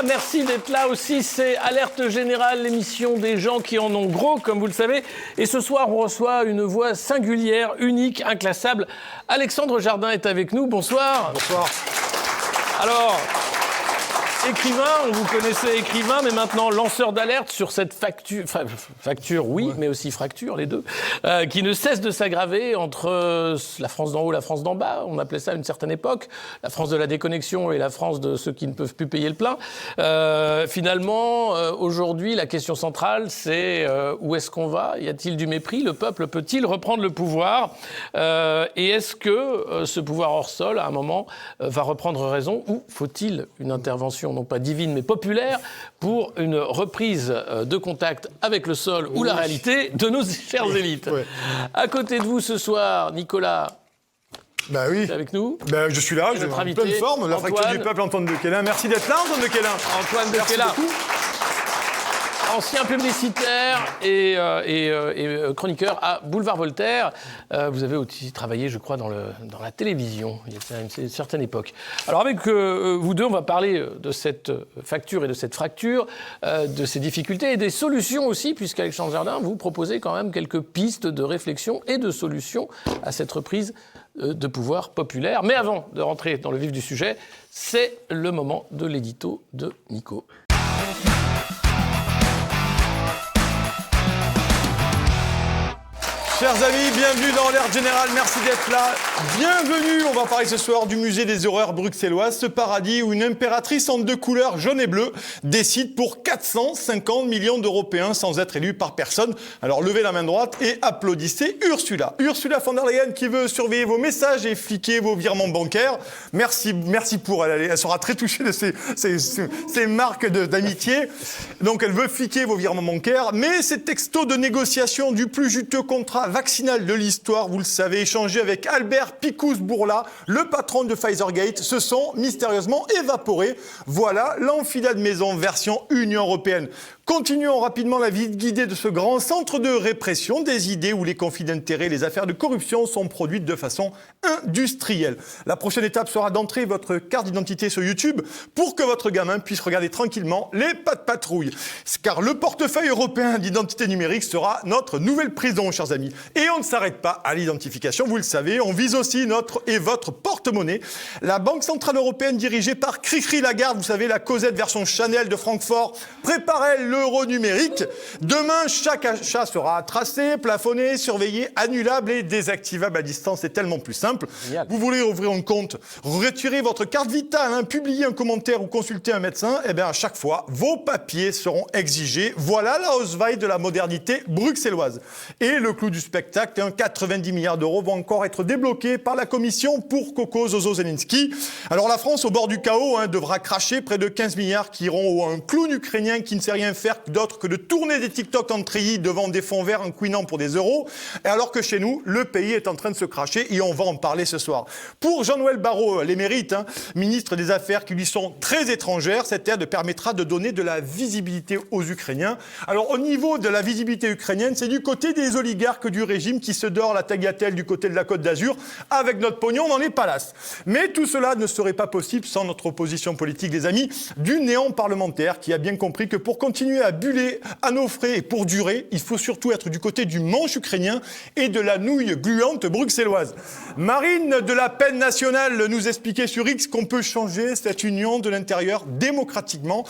Merci d'être là aussi. C'est Alerte Générale, l'émission des gens qui en ont gros, comme vous le savez. Et ce soir, on reçoit une voix singulière, unique, inclassable. Alexandre Jardin est avec nous. Bonsoir. Bonsoir. Alors, écrivain, on vous connaissait écrivain, mais maintenant lanceur d'alerte sur cette facture, oui, ouais, mais aussi fracture, les deux, qui ne cesse de s'aggraver entre la France d'en haut et la France d'en bas. On appelait ça à une certaine époque, la France de la déconnexion et la France de ceux qui ne peuvent plus payer le plein. Finalement, aujourd'hui, la question centrale, c'est où est-ce qu'on va ? Y a-t-il du mépris ? Le peuple peut-il reprendre le pouvoir ? Et est-ce que ce pouvoir hors sol, à un moment, va reprendre raison ? Ou faut-il une intervention non pas divine mais populaire, pour une reprise de contact avec le sol ou la réalité de nos chères élites. Ouais. À côté de vous ce soir, Nicolas. Bah oui. T'es avec nous. Bah, je suis là, je suis en pleine forme. La fracture du peuple, Antoine de Quélin. Merci d'être là, Antoine de Quélin. Antoine de Quélin. Ancien publicitaire et chroniqueur à Boulevard Voltaire. Vous avez aussi travaillé, je crois, dans la télévision, il y a une certaine époque. Alors avec vous deux, on va parler de cette facture et de cette fracture, de ces difficultés et des solutions aussi, puisqu'Alexandre Jardin, vous proposez quand même quelques pistes de réflexion et de solutions à cette reprise de pouvoir populaire. Mais avant de rentrer dans le vif du sujet, c'est le moment de l'édito de Nico. Chers amis, bienvenue dans l'Alerte Générale, merci d'être là. Bienvenue, on va parler ce soir du musée des horreurs bruxelloises, ce paradis où une impératrice en deux couleurs, jaune et bleu, décide pour 450 millions d'Européens sans être élue par personne. Alors levez la main droite et applaudissez Ursula. Ursula von der Leyen qui veut surveiller vos messages et fliquer vos virements bancaires. Merci pour elle, elle sera très touchée de ces marques d'amitié. Donc elle veut fliquer vos virements bancaires, mais ces textos de négociation du plus juteux contrat vaccinal de l'histoire, vous le savez, échangé avec Albert Picous-Bourla, le patron de Pfizergate, se sont mystérieusement évaporés. Voilà l'enfilade maison version Union européenne. Continuons rapidement la visite guidée de ce grand centre de répression des idées où les conflits d'intérêts et les affaires de corruption sont produites de façon industrielle. La prochaine étape sera d'entrer votre carte d'identité sur YouTube pour que votre gamin puisse regarder tranquillement les pas de patrouille. Car le portefeuille européen d'identité numérique sera notre nouvelle prison, chers amis. Et on ne s'arrête pas à l'identification, vous le savez, on vise aussi notre et votre porte-monnaie. La Banque Centrale Européenne dirigée par Cricri Lagarde, vous savez, la Cosette version Chanel de Francfort, prépare-elle l'euro numérique. Demain, chaque achat sera tracé, plafonné, surveillé, annulable et désactivable à distance. C'est tellement plus simple. Génial. Vous voulez ouvrir un compte, retirer votre carte vitale, publier un commentaire ou consulter un médecin, eh bien à chaque fois, vos papiers seront exigés. Voilà la Ausweis de la modernité bruxelloise. Et le clou du spectacle, 90 milliards d'euros vont encore être débloqués par la Commission pour Koko Zozo Zelensky. Alors la France, au bord du chaos, devra cracher près de 15 milliards qui iront à un clown ukrainien qui ne sait rien faire d'autre que de tourner des TikTok en treillis devant des fonds verts en couinant pour des euros. Et alors que chez nous, le pays est en train de se cracher et on va en parler ce soir. Pour Jean-Noël Barrot, l'émérite, ministre des Affaires qui lui sont très étrangères, cette aide permettra de donner de la visibilité aux Ukrainiens. Alors au niveau de la visibilité ukrainienne, c'est du côté des oligarques du régime qui se dort la tagliatelle du côté de la Côte d'Azur avec notre pognon dans les palaces. Mais tout cela ne serait pas possible sans notre opposition politique, les amis, du néant parlementaire qui a bien compris que pour continuer à buller à nos frais et pour durer, il faut surtout être du côté du manche ukrainien et de la nouille gluante bruxelloise. Marine de la Peine nationale nous expliquait sur X qu'on peut changer cette union de l'intérieur démocratiquement.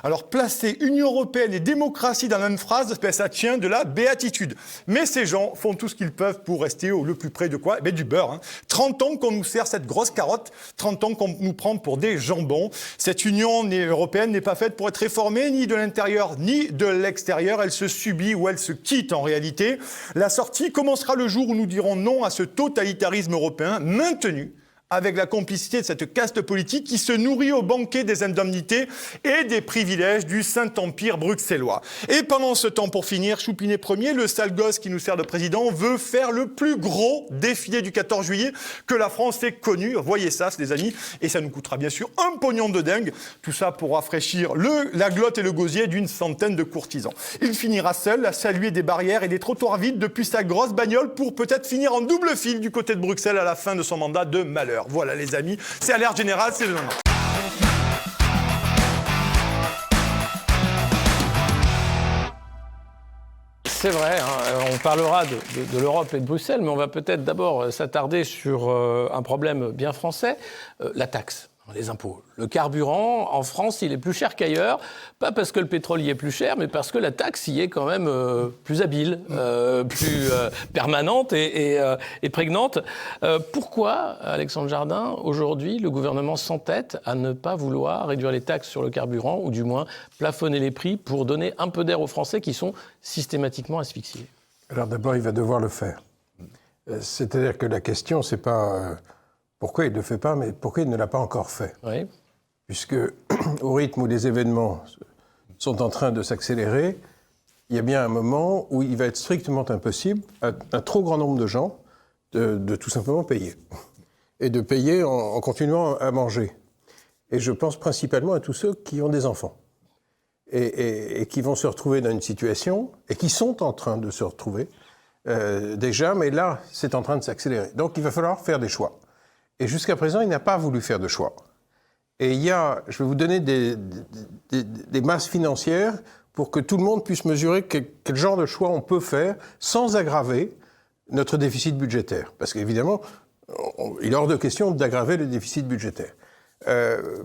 Alors placer Union européenne et démocratie dans la même phrase, ça tient de la béatitude. Mais ces gens font tout ce qu'ils peuvent pour rester le plus près de quoi ? Du beurre. 30 ans qu'on nous sert cette grosse carotte, 30 ans qu'on nous prend pour des jambons. Cette Union européenne n'est pas faite pour être réformée ni de l'intérieur ni de l'extérieur. Elle se subit ou elle se quitte en réalité. La sortie commencera le jour où nous dirons non à ce totalitarisme européen maintenu avec la complicité de cette caste politique qui se nourrit au banquet des indemnités et des privilèges du Saint-Empire bruxellois. Et pendant ce temps, pour finir, Choupinet Ier, le sale gosse qui nous sert de président, veut faire le plus gros défilé du 14 juillet que la France ait connu. Voyez ça, les amis, et ça nous coûtera bien sûr un pognon de dingue. Tout ça pour rafraîchir la glotte et le gosier d'une centaine de courtisans. Il finira seul à saluer des barrières et des trottoirs vides depuis sa grosse bagnole pour peut-être finir en double fil du côté de Bruxelles à la fin de son mandat de malheur. Voilà les amis, c'est Alerte Générale, c'est le moment. c'est vrai. On parlera de l'Europe et de Bruxelles, mais on va peut-être d'abord s'attarder sur un problème bien français, la taxe. Les impôts. Le carburant, en France, il est plus cher qu'ailleurs, pas parce que le pétrole y est plus cher, mais parce que la taxe y est quand même plus habile, plus permanente et prégnante. Pourquoi, Alexandre Jardin, aujourd'hui, le gouvernement s'entête à ne pas vouloir réduire les taxes sur le carburant, ou du moins plafonner les prix pour donner un peu d'air aux Français qui sont systématiquement asphyxiés? Alors d'abord, il va devoir le faire. C'est-à-dire que la question, c'est pas... pourquoi il ne le fait pas, mais pourquoi il ne l'a pas encore fait? Oui. Puisque, au rythme où les événements sont en train de s'accélérer, il y a bien un moment où il va être strictement impossible à un trop grand nombre de gens de tout simplement payer. Et de payer en continuant à manger. Et je pense principalement à tous ceux qui ont des enfants. Et qui vont se retrouver dans une situation, et qui sont en train de se retrouver déjà, mais là, c'est en train de s'accélérer. Donc, il va falloir faire des choix. Et jusqu'à présent, il n'a pas voulu faire de choix. Et je vais vous donner des masses financières pour que tout le monde puisse mesurer quel genre de choix on peut faire sans aggraver notre déficit budgétaire. Parce qu'évidemment, il est hors de question d'aggraver le déficit budgétaire.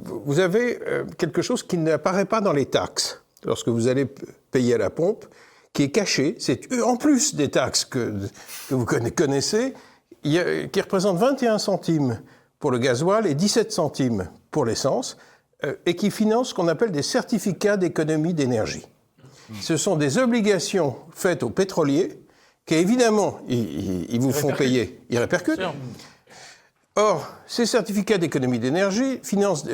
Vous avez quelque chose qui n'apparaît pas dans les taxes lorsque vous allez payer à la pompe, qui est caché. C'est en plus des taxes que vous connaissez, qui représente 21 centimes pour le gasoil et 17 centimes pour l'essence, et qui finance ce qu'on appelle des certificats d'économie d'énergie. Ce sont des obligations faites aux pétroliers, qui évidemment, ils vous font payer. Ils répercutent. Or, ces certificats d'économie d'énergie financent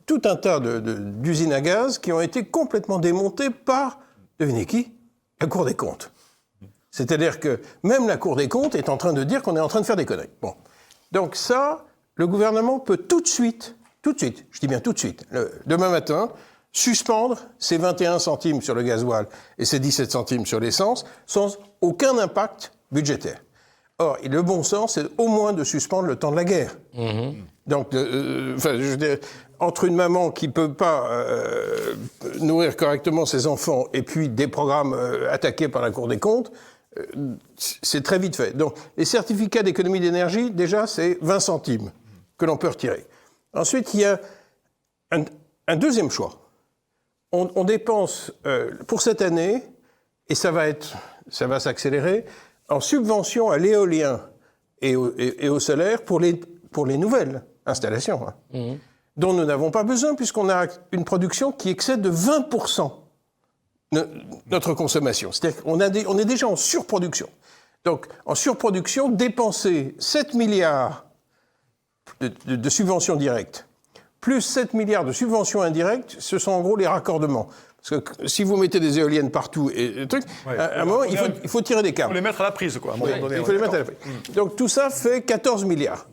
tout un tas d'usines à gaz qui ont été complètement démontées par, devinez qui? La Cour des comptes. C'est-à-dire que même la Cour des comptes est en train de dire qu'on est en train de faire des conneries. Bon. Donc ça, le gouvernement peut tout de suite, je dis bien tout de suite, demain matin, suspendre ces 21 centimes sur le gasoil et ces 17 centimes sur l'essence sans aucun impact budgétaire. Or, le bon sens, c'est au moins de suspendre le temps de la guerre. Mmh. Donc, je veux dire, entre une maman qui ne peut pas nourrir correctement ses enfants et puis des programmes attaqués par la Cour des comptes, c'est très vite fait. Donc, les certificats d'économie d'énergie, déjà, c'est 20 centimes que l'on peut retirer. Ensuite, il y a un deuxième choix. On dépense pour cette année, et ça va s'accélérer, en subvention à l'éolien et au solaire pour les nouvelles installations, dont nous n'avons pas besoin puisqu'on a une production qui excède de 20% notre consommation. C'est-à-dire qu'on est déjà en surproduction. Donc, en surproduction, dépenser 7 milliards de subventions directes, plus 7 milliards de subventions indirectes, ce sont en gros les raccordements. Parce que si vous mettez des éoliennes partout et trucs, à un moment, il faut tirer des câbles. Il faut les mettre à la prise, quoi. À un moment donné, il faut les mettre à la prise. Donc, tout ça fait 14 milliards.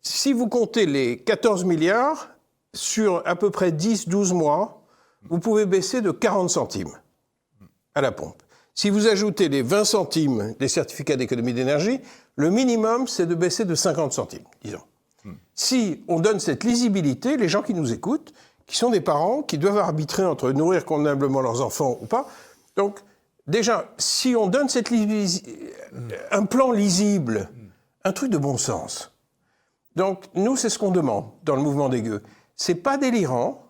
Si vous comptez les 14 milliards sur à peu près 10-12 mois, vous pouvez baisser de 40 centimes à la pompe. Si vous ajoutez les 20 centimes des certificats d'économie d'énergie, le minimum, c'est de baisser de 50 centimes, disons. Si on donne cette lisibilité, les gens qui nous écoutent, qui sont des parents, qui doivent arbitrer entre nourrir convenablement leurs enfants ou pas, donc déjà, si on donne un plan lisible, un truc de bon sens, donc nous, c'est ce qu'on demande dans le mouvement des gueux. C'est pas délirant,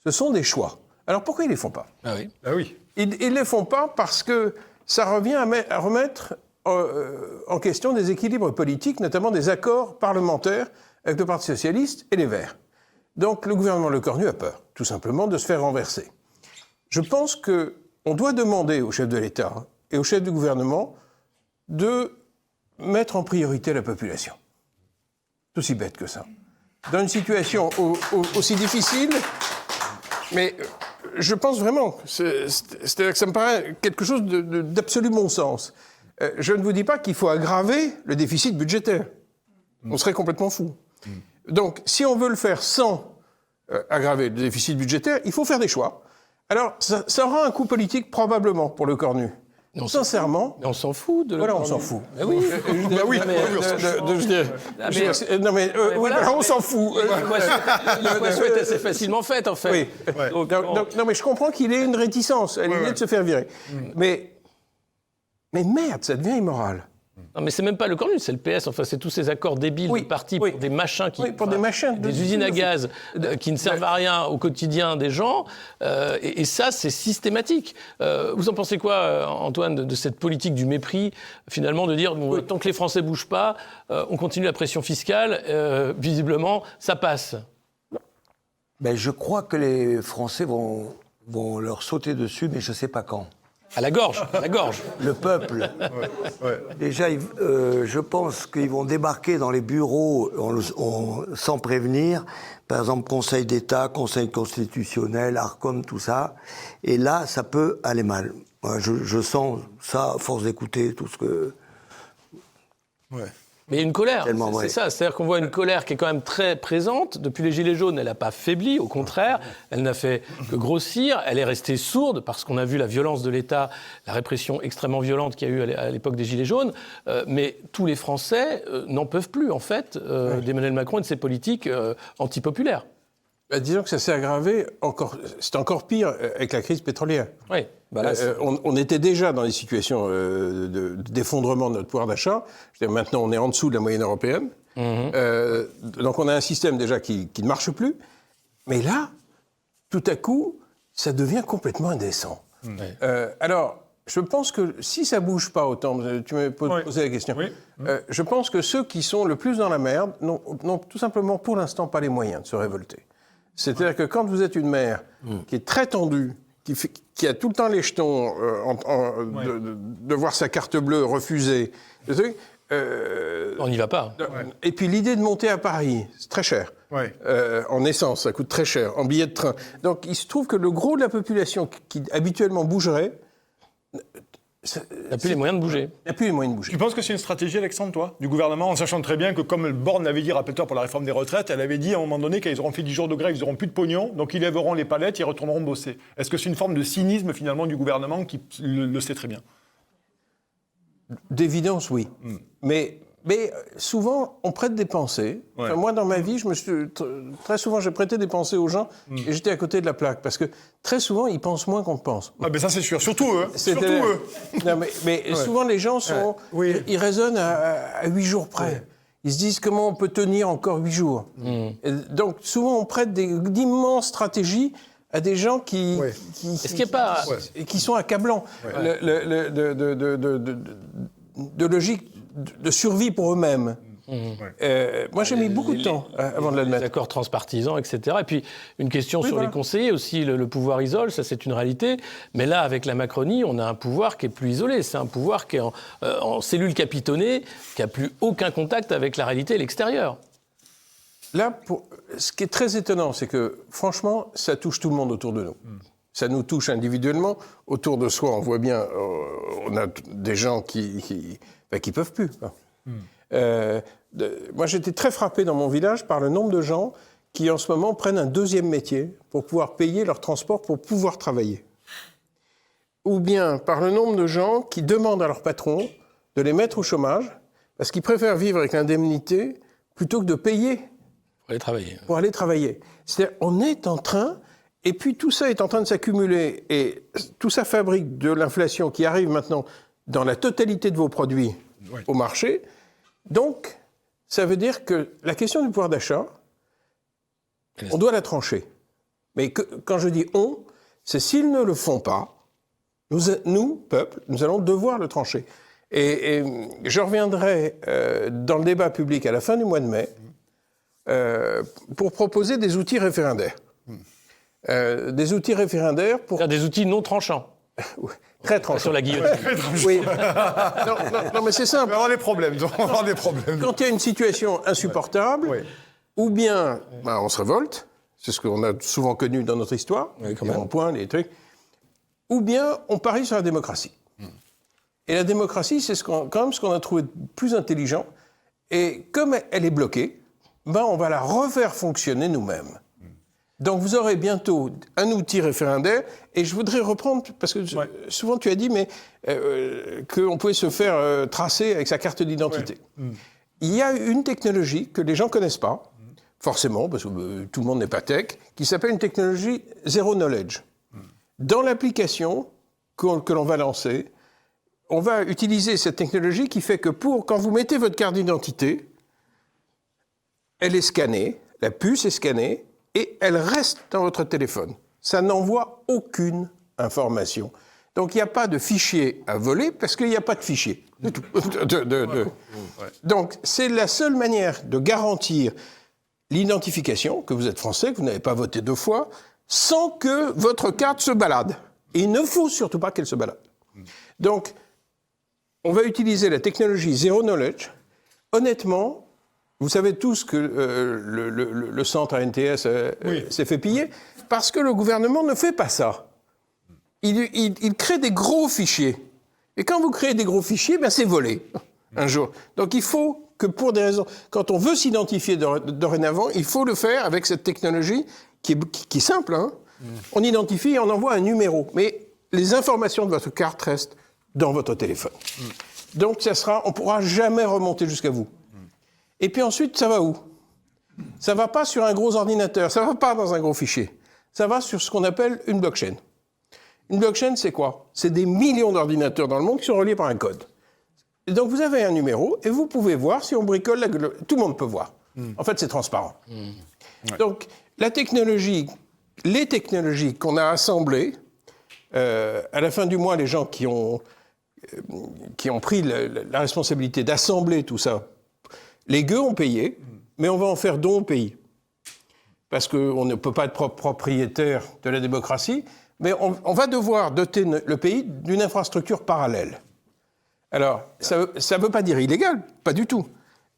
ce sont des choix. Alors pourquoi ils les font pas? Ah oui. Ah oui. Ils les font pas parce que ça revient à remettre en question des équilibres politiques, notamment des accords parlementaires avec le Parti socialiste et les Verts. Donc le gouvernement Lecornu a peur, tout simplement, de se faire renverser. Je pense qu'on doit demander au chef de l'État et au chef du gouvernement de mettre en priorité la population. C'est aussi bête que ça. Dans une situation aussi difficile, mais je pense vraiment, c'est-à-dire que ça me paraît quelque chose d'absolu bon sens. Je ne vous dis pas qu'il faut aggraver le déficit budgétaire. On serait complètement fou. Donc, si on veut le faire sans aggraver le déficit budgétaire, il faut faire des choix. Alors, ça aura un coût politique probablement pour Lecornu. Sincèrement. Mais on s'en fout de Voilà, on s'en fout. Mais oui. On s'en fout. L'équation est assez facilement faite, en fait. Oui. Ouais. Donc, non, mais je comprends qu'il ait une réticence à l'idée de se faire virer. Mais Mais merde, ça devient immoral. Non, mais c'est même pas le corps nul, c'est le PS. Enfin, c'est tous ces accords débiles de partis pour des machins des usines à gaz qui ne servent à rien au quotidien des gens. Et ça, c'est systématique. Vous en pensez quoi, Antoine, de cette politique du mépris, finalement, de dire tant que les Français bougent pas, on continue la pression fiscale. Visiblement, ça passe. Ben, je crois que les Français vont leur sauter dessus, mais je sais pas quand. À la gorge. Le peuple. Déjà, je pense qu'ils vont débarquer dans les bureaux sans prévenir. Par exemple, Conseil d'État, Conseil constitutionnel, Arcom, tout ça. Et là, ça peut aller mal. Moi, je sens ça à force d'écouter tout ce que... Ouais. Mais il y a une colère, c'est ça. C'est-à-dire qu'on voit une colère qui est quand même très présente. Depuis les Gilets jaunes, elle n'a pas faibli, au contraire. Elle n'a fait que grossir. Elle est restée sourde parce qu'on a vu la violence de l'État, la répression extrêmement violente qu'il y a eu à l'époque des Gilets jaunes. Mais tous les Français n'en peuvent plus, en fait, d'Emmanuel Macron et de ses politiques antipopulaires. Disons que ça s'est aggravé c'est encore pire avec la crise pétrolière. Oui. On était déjà dans des situations d'effondrement de notre pouvoir d'achat. Maintenant, on est en dessous de la moyenne européenne. Donc, on a un système déjà qui ne marche plus. Mais là, tout à coup, ça devient complètement indécent. Alors, je pense que si ça ne bouge pas autant, tu m'as posé la question, je pense que ceux qui sont le plus dans la merde n'ont tout simplement pour l'instant pas les moyens de se révolter. C'est-à-dire que quand vous êtes une mère qui est très tendue, qui a tout le temps les jetons de voir sa carte bleue refusée, on n'y va pas. Et puis l'idée de monter à Paris, c'est très cher. En essence, ça coûte très cher, en billets de train. Donc il se trouve que le gros de la population qui habituellement bougerait... n'a plus les moyens de bouger. Tu penses que c'est une stratégie, Alexandre, toi, du gouvernement, en sachant très bien que, comme Borne l'avait dit, rappelle-toi, pour la réforme des retraites, elle avait dit à un moment donné qu'ils auront fait 10 jours de grève, ils n'auront plus de pognon, donc ils lèveront les palettes, ils retourneront bosser. Est-ce que c'est une forme de cynisme, finalement, du gouvernement qui le sait très bien ? D'évidence, oui. Mais souvent, on prête des pensées. Enfin, moi, dans ma vie, très souvent, j'ai prêté des pensées aux gens et j'étais à côté de la plaque. Parce que très souvent, ils pensent moins qu'on pense. Ah, mais ça, c'est sûr. Surtout eux. Non, mais souvent, les gens ils raisonnent à 8 jours près. Ils se disent comment on peut tenir encore 8 jours. Et donc, souvent, on prête d'immenses stratégies à des gens qui sont accablants. De logique de survie pour eux-mêmes. Moi, j'ai mis beaucoup de temps avant de l'admettre. Les accords transpartisans, etc. Et puis, une question sur les conseillers aussi. Le pouvoir isole, ça, c'est une réalité. Mais là, avec la Macronie, on a un pouvoir qui est plus isolé. C'est un pouvoir qui est en cellule capitonnée, qui n'a plus aucun contact avec la réalité et l'extérieur. Là, ce qui est très étonnant, c'est que, franchement, ça touche tout le monde autour de nous. Ça nous touche individuellement. Autour de soi, on voit bien, on a des gens qui peuvent plus. Moi, j'étais très frappé dans mon village par le nombre de gens qui, en ce moment, prennent un deuxième métier pour pouvoir payer leur transport pour pouvoir travailler. Ou bien par le nombre de gens qui demandent à leur patron de les mettre au chômage parce qu'ils préfèrent vivre avec l'indemnité plutôt que de payer pour aller travailler. C'est-à-dire, on est en train... Et puis tout ça est en train de s'accumuler et tout ça fabrique de l'inflation qui arrive maintenant dans la totalité de vos produits au marché. Donc, ça veut dire que la question du pouvoir d'achat, on doit la trancher. Mais quand je dis « on », c'est s'ils ne le font pas, nous, peuple, nous allons devoir le trancher. Et je reviendrai dans le débat public à la fin du mois de mai pour proposer des outils référendaires. Des outils référendaires pour... Des outils non tranchants. Très tranchants. Sur la guillotine. Oui. Non, mais c'est simple. On va avoir des problèmes. Quand il y a une situation insupportable, ou bien on se révolte, c'est ce qu'on a souvent connu dans notre histoire, les ronds-points, les trucs, ou bien on parie sur la démocratie. Et la démocratie, c'est quand même ce qu'on a trouvé de plus intelligent, et comme elle est bloquée, on va la refaire fonctionner nous-mêmes. Donc vous aurez bientôt un outil référendaire, et je voudrais reprendre, parce que souvent tu as dit qu'on pouvait se faire tracer avec sa carte d'identité. Il y a une technologie que les gens ne connaissent pas, forcément, parce que tout le monde n'est pas tech, qui s'appelle une technologie Zero Knowledge. Dans l'application que l'on va lancer, on va utiliser cette technologie qui fait que quand vous mettez votre carte d'identité, elle est scannée, la puce est scannée, et elle reste dans votre téléphone. Ça n'envoie aucune information. Donc il n'y a pas de fichier à voler parce qu'il n'y a pas de fichier. Donc c'est la seule manière de garantir l'identification, que vous êtes français, que vous n'avez pas voté 2 fois, sans que votre carte se balade. Et il ne faut surtout pas qu'elle se balade. Donc, on va utiliser la technologie Zero Knowledge. Honnêtement, vous savez tous que le centre ANTS s'est fait piller parce que le gouvernement ne fait pas ça. Il crée des gros fichiers. Et quand vous créez des gros fichiers, ben c'est volé un jour. Donc il faut que pour des raisons... Quand on veut s'identifier dorénavant, il faut le faire avec cette technologie qui est simple. Hein. On identifie et on envoie un numéro. Mais les informations de votre carte restent dans votre téléphone. Donc on ne pourra jamais remonter jusqu'à vous. Et puis ensuite, ça va où? Ça ne va pas sur un gros ordinateur, ça ne va pas dans un gros fichier. Ça va sur ce qu'on appelle une blockchain. Une blockchain, c'est quoi? C'est des millions d'ordinateurs dans le monde qui sont reliés par un code. Et donc vous avez un numéro et vous pouvez voir si on bricole, tout le monde peut voir. En fait, c'est transparent. Ouais. Donc les technologies qu'on a assemblées, à la fin du mois, les gens qui ont pris la responsabilité d'assembler tout ça, les gueux ont payé, mais on va en faire don au pays. Parce qu'on ne peut pas être propriétaire de la démocratie, mais on va devoir doter le pays d'une infrastructure parallèle. Alors, ça ne veut pas dire illégal, pas du tout.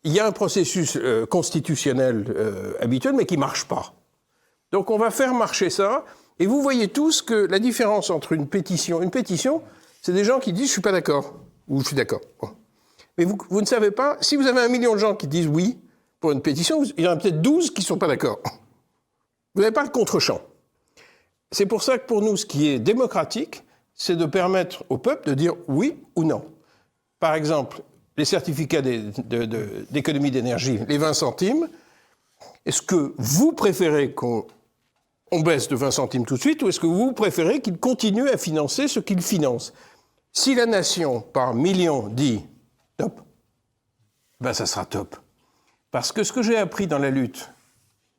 Il y a un processus constitutionnel habituel, mais qui ne marche pas. Donc on va faire marcher ça, et vous voyez tous que la différence entre une pétition, c'est des gens qui disent « je ne suis pas d'accord » ou « je suis d'accord ». Bon. Mais vous ne savez pas, si vous avez 1 million de gens qui disent oui pour une pétition, il y en a peut-être 12 qui ne sont pas d'accord. Vous n'avez pas le contre-champ. C'est pour ça que pour nous, ce qui est démocratique, c'est de permettre au peuple de dire oui ou non. Par exemple, les certificats d'économie d'énergie, les 20 centimes, est-ce que vous préférez qu'on baisse de 20 centimes tout de suite ou est-ce que vous préférez qu'ils continuent à financer ce qu'ils financent? Si la nation, par million, dit top, ben ça sera top. Parce que ce que j'ai appris dans la lutte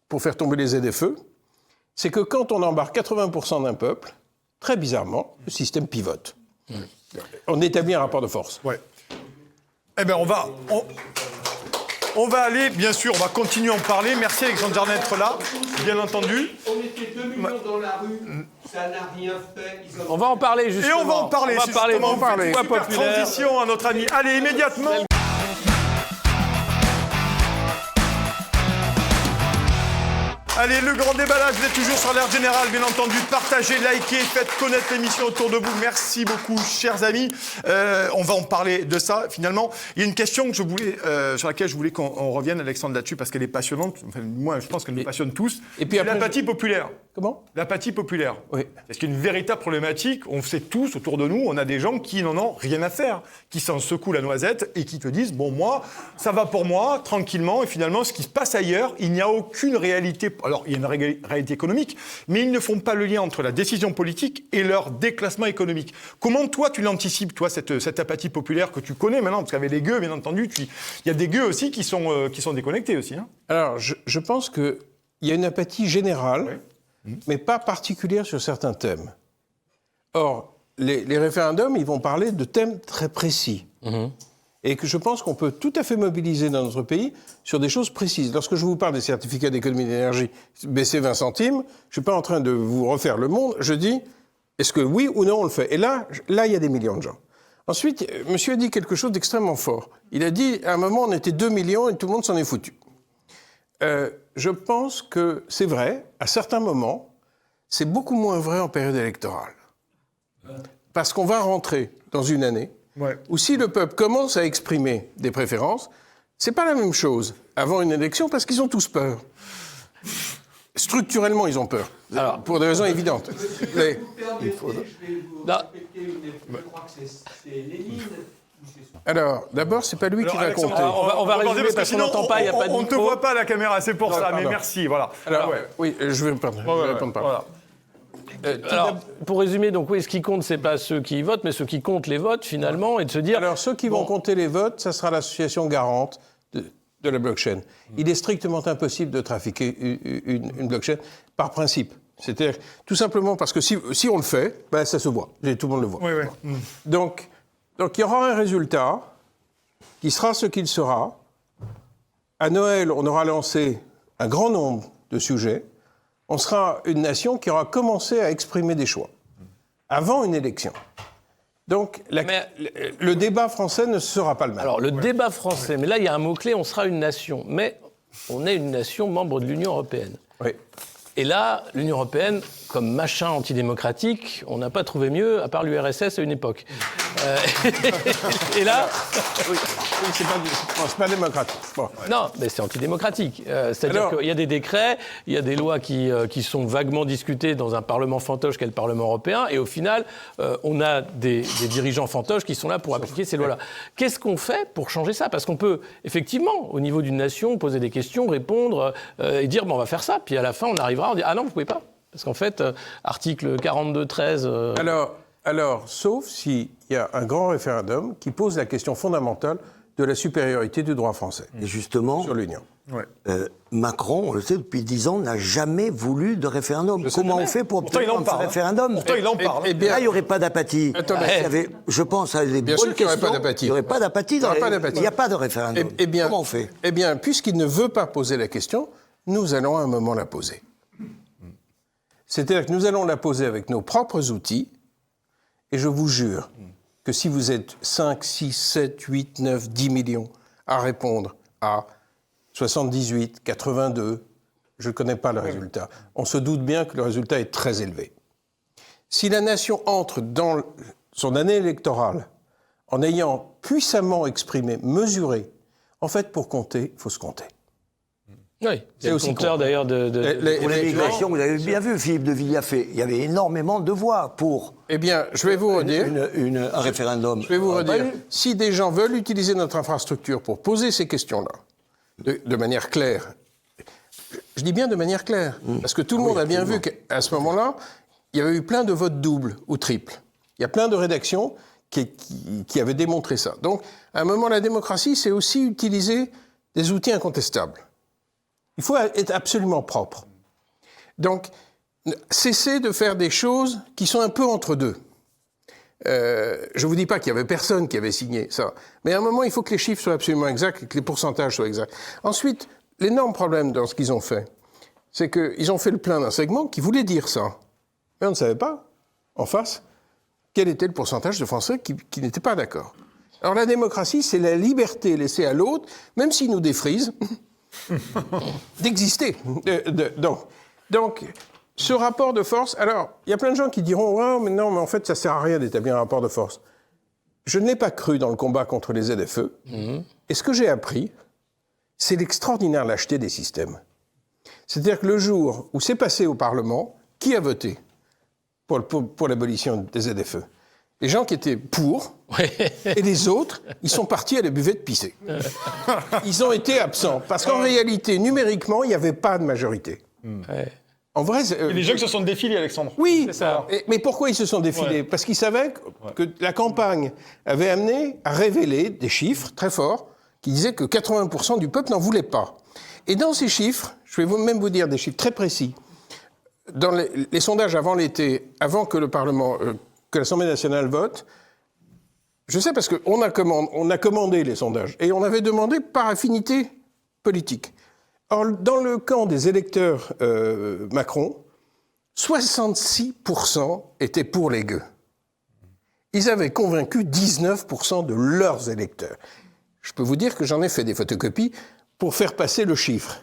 pour faire tomber les ZFE, c'est que quand on embarque 80% d'un peuple, très bizarrement, le système pivote. On établit un rapport de force. Ouais. Eh bien, on va aller, bien sûr, on va continuer à en parler. Merci Alexandre Jardin d'être là, bien entendu. On était 2 millions dans la rue, ça n'a rien fait. On va en parler justement. Et on va en parler, on va parler. Super transition à notre ami. Allez, immédiatement. Allez, le grand déballage, vous êtes toujours sur l'Alerte Générale, bien entendu. Partagez, likez, faites connaître l'émission autour de vous. Merci beaucoup, chers amis. On va en parler de ça, finalement. Il y a une question que sur laquelle je voulais qu'on revienne, Alexandre, là-dessus, parce qu'elle est passionnante. Enfin, moi, je pense qu'elle nous passionne tous. Et puis après, l'apathie populaire. Comment? L'apathie populaire. Oui. Est-ce qu'il y a une véritable problématique? On sait tous, autour de nous, on a des gens qui n'en ont rien à faire, qui s'en secouent la noisette et qui te disent, bon, moi, ça va pour moi, tranquillement, et finalement, ce qui se passe ailleurs, il n'y a aucune réalité. Alors, il y a une réalité économique, mais ils ne font pas le lien entre la décision politique et leur déclassement économique. Comment, toi, tu l'anticipes, toi, cette apathie populaire que tu connais maintenant? Parce qu'avec les gueux, bien entendu, il y a des gueux aussi qui sont déconnectés aussi. Hein. Alors, je pense qu'il y a une apathie générale, mais pas particulière sur certains thèmes. Or, les référendums, ils vont parler de thèmes très précis. Et que je pense qu'on peut tout à fait mobiliser dans notre pays sur des choses précises. Lorsque je vous parle des certificats d'économie d'énergie, baisser 20 centimes, je ne suis pas en train de vous refaire le monde, je dis, est-ce que oui ou non on le fait? Et là, il y a des millions de gens. Ensuite, monsieur a dit quelque chose d'extrêmement fort. Il a dit, à un moment, on était 2 millions et tout le monde s'en est foutu. Je pense que c'est vrai, à certains moments, c'est beaucoup moins vrai en période électorale. Parce qu'on va rentrer dans une année où si le peuple commence à exprimer des préférences, c'est pas la même chose avant une élection parce qu'ils ont tous peur. Structurellement, ils ont peur. Alors, pour des raisons évidentes. Mais il faudra... Je vais vous répéter je crois que c'est Lénine. Alors, d'abord, c'est pas lui qui va compter. On va résumer parce qu'on n'entend pas, il n'y a pas de micro. On ne te voit pas à la caméra, c'est pour ça, mais merci, voilà. Alors, oui, je vais répondre. Voilà. Alors, pour résumer, donc oui, ce qui compte, c'est pas ceux qui votent, mais ceux qui comptent les votes, finalement, et de se dire... Alors, ceux qui vont compter les votes, ça sera l'association garante de la blockchain. Il est strictement impossible de trafiquer une blockchain par principe. C'est-à-dire, tout simplement parce que si on le fait, ben, ça se voit. Tout le monde le voit. Oui, oui. Donc, il y aura un résultat qui sera ce qu'il sera. À Noël, on aura lancé un grand nombre de sujets. On sera une nation qui aura commencé à exprimer des choix avant une élection. Donc, le débat français ne sera pas le même. Alors, le débat français, mais là, il y a un mot-clé, on sera une nation. Mais on est une nation membre de l'Union européenne. Oui. Et là, l'Union européenne, comme machin antidémocratique, on n'a pas trouvé mieux, à part l'URSS à une époque. Et là... Oui, c'est pas démocratique. Bon. Non, mais c'est antidémocratique. C'est-à-dire qu'il y a des décrets, il y a des lois qui sont vaguement discutées dans un parlement fantoche qu'est le Parlement européen, et au final, on a des dirigeants fantoches qui sont là pour appliquer ces lois-là. Qu'est-ce qu'on fait pour changer ça ? Parce qu'on peut, effectivement, au niveau d'une nation, poser des questions, répondre, et dire, bon, on va faire ça, puis à la fin, on arrivera, on dit, ah non, vous pouvez pas. Parce qu'en fait, article 42.13... Alors, sauf s'il y a un grand référendum qui pose la question fondamentale de la supériorité du droit français. Et justement, sur l'Union. Macron, on le sait, depuis 10 ans, n'a jamais voulu de référendum. Comment on fait pour obtenir un référendum ? Pourtant, il en parle. Là, il n'y aurait pas d'apathie. Je pense à des bien bonnes sûr qu'il n'y aurait questions. pas d'apathie. Il n'y aurait pas d'apathie. Il n'y a pas de référendum. Comment on fait ? Eh bien, puisqu'il ne veut pas poser la question, nous allons à un moment la poser. C'est-à-dire que nous allons la poser avec nos propres outils, et je vous jure que si vous êtes 5, 6, 7, 8, 9, 10 millions à répondre à 78, 82, je ne connais pas le résultat. On se doute bien que le résultat est très élevé. Si la nation entre dans son année électorale en ayant puissamment exprimé, mesuré, en fait, pour compter, il faut se compter. Oui, c'est aussi compteur d'ailleurs pour l'immigration, vous avez bien vu, Philippe de Villafé, il y avait énormément de voix pour... Eh bien, je vais vous redire... un référendum. Je vais vous redire, si des gens veulent utiliser notre infrastructure pour poser ces questions-là, de manière claire, je dis bien de manière claire, parce que tout le monde a bien vu qu'à ce moment-là, il y avait eu plein de votes doubles ou triples. Il y a plein de rédactions qui avaient démontré ça. Donc, à un moment, la démocratie, c'est aussi utiliser des outils incontestables. Il faut être absolument propre. Donc, cessez de faire des choses qui sont un peu entre deux. Je ne vous dis pas qu'il n'y avait personne qui avait signé ça, mais à un moment, il faut que les chiffres soient absolument exacts et que les pourcentages soient exacts. Ensuite, l'énorme problème dans ce qu'ils ont fait, c'est qu'ils ont fait le plein d'un segment qui voulait dire ça. Mais on ne savait pas, en face, quel était le pourcentage de Français qui n'étaient pas d'accord. Alors la démocratie, c'est la liberté laissée à l'autre, même s'il nous défrise, d'exister. Donc, ce rapport de force... Alors, il y a plein de gens qui diront « Ouais, mais non, mais en fait, ça ne sert à rien d'établir un rapport de force. » Je ne l'ai pas cru dans le combat contre les ZFE. Et ce que j'ai appris, c'est l'extraordinaire lâcheté des systèmes. C'est-à-dire que le jour où c'est passé au Parlement, qui a voté pour l'abolition des ZFE ? Les gens qui étaient pour, et les autres, ils sont partis à la buvette pisser. Ils ont été absents, parce qu'en réalité, numériquement, il n'y avait pas de majorité. En vrai, Et les gens qui se sont défilés, Alexandre. Oui, c'est ça. Mais pourquoi ils se sont défilés ? Parce qu'ils savaient que la campagne avait amené à révéler des chiffres très forts qui disaient que 80% du peuple n'en voulait pas. Et dans ces chiffres, je vais même vous dire des chiffres très précis, dans les sondages avant l'été, avant que le Parlement... que l'Assemblée nationale vote, je sais parce qu'on a commandé les sondages, et on avait demandé par affinité politique. Or, dans le camp des électeurs Macron, 66% étaient pour les gueux. Ils avaient convaincu 19% de leurs électeurs. Je peux vous dire que j'en ai fait des photocopies pour faire passer le chiffre,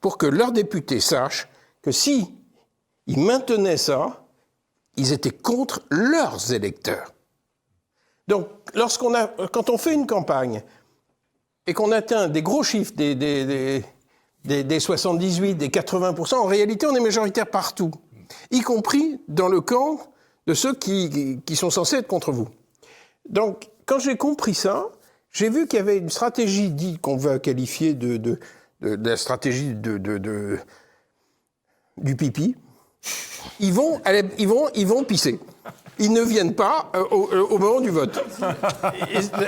pour que leurs députés sachent que si ils maintenaient ça, ils étaient contre leurs électeurs. Donc, quand on fait une campagne et qu'on atteint des gros chiffres, des 78, des 80%, en réalité, on est majoritaire partout, y compris dans le camp de ceux qui sont censés être contre vous. Donc, quand j'ai compris ça, j'ai vu qu'il y avait une stratégie dite qu'on va qualifier de la stratégie du pipi, ils vont pisser. Ils ne viennent pas au moment du vote.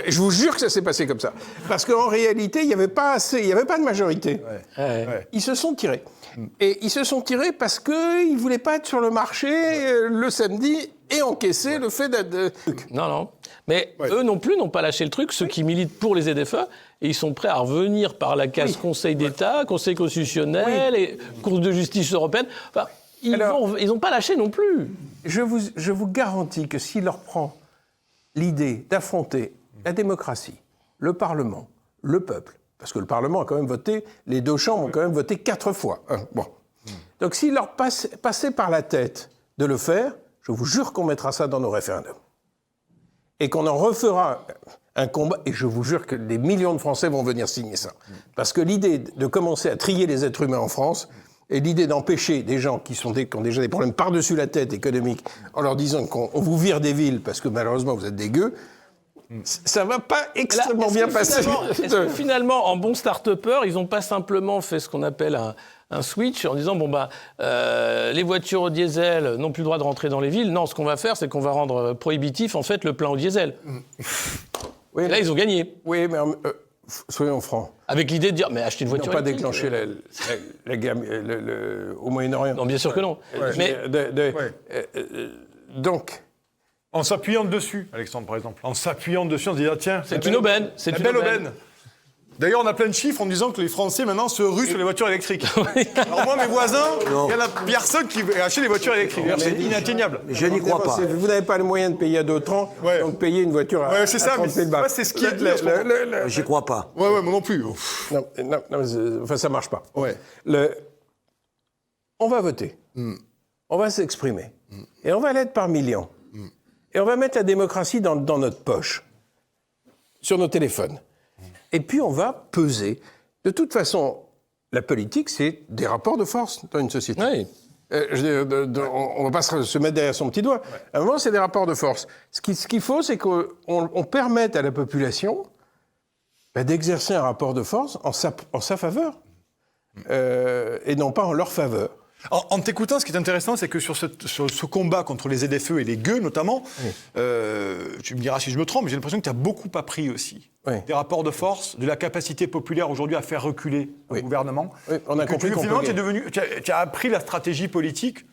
Et je vous jure que ça s'est passé comme ça. Parce qu'en réalité, il n'y avait pas de majorité. Ils se sont tirés. Et ils se sont tirés parce qu'ils ne voulaient pas être sur le marché le samedi et encaisser le fait d'être... Non. Mais eux non plus n'ont pas lâché le truc, ceux qui militent pour les ZFE, et ils sont prêts à revenir par la case Conseil d'État, Conseil constitutionnel et Cour de justice européenne. Enfin, ils n'ont pas lâché non plus. Je vous garantis que s'il leur prend l'idée d'affronter la démocratie, le Parlement, le peuple, parce que le Parlement a quand même voté, les deux chambres ont quand même voté 4 fois. Bon. Donc s'il leur passait par la tête de le faire, je vous jure qu'on mettra ça dans nos référendums. Et qu'on en refera un combat, et je vous jure que des millions de Français vont venir signer ça. Parce que l'idée de commencer à trier les êtres humains en France, et l'idée d'empêcher des gens qui ont déjà des problèmes par-dessus la tête économiques, en leur disant qu'on vous vire des villes parce que malheureusement vous êtes des gueux, ça va pas extrêmement bien passer. Est-ce que finalement, en bons start-upers, ils n'ont pas simplement fait ce qu'on appelle un switch en disant les voitures au diesel n'ont plus le droit de rentrer dans les villes. Non, ce qu'on va faire, c'est qu'on va rendre prohibitif en fait le plein au diesel. Oui, et là, ils ont gagné. Oui, mais soyons francs. Avec l'idée de dire, mais acheter une voiture. Ils n'ont pas déclenché la gamme au Moyen-Orient. Non, bien sûr que non. Mais donc. En s'appuyant dessus, Alexandre, par exemple. En s'appuyant dessus, on se dit, tiens, c'est une aubaine. C'est une belle aubaine. D'ailleurs, on a plein de chiffres en disant que les Français, maintenant, se ruent sur les voitures électriques. Alors moi, mes voisins, il y en a personne qui veut acheter des voitures électriques. C'est inatteignable. Je n'y crois pas. Vous n'avez pas le moyen de payer à 2 ans, donc payez une voiture à 30 000 balles. C'est ce qui est dit. J'y crois pas. Ouais, moi non plus. Non, enfin, ça marche pas. On va voter. On va s'exprimer. Et on va l'être par millions. Et on va mettre la démocratie dans notre poche, sur nos téléphones. Et puis on va peser. De toute façon, la politique, c'est des rapports de force dans une société. Oui. On ne va pas se mettre derrière son petit doigt. À un moment, c'est des rapports de force. Ce qu'il faut, c'est qu'on permette à la population d'exercer un rapport de force en sa faveur, et non pas en leur faveur. En t'écoutant, ce qui est intéressant, c'est que sur ce combat contre les ZFE et les gueux, notamment, tu me diras si je me trompe, mais j'ai l'impression que tu as beaucoup appris aussi. Des rapports de force, de la capacité populaire aujourd'hui à faire reculer le gouvernement. On a compris qu'on finalement, tu as appris la stratégie politique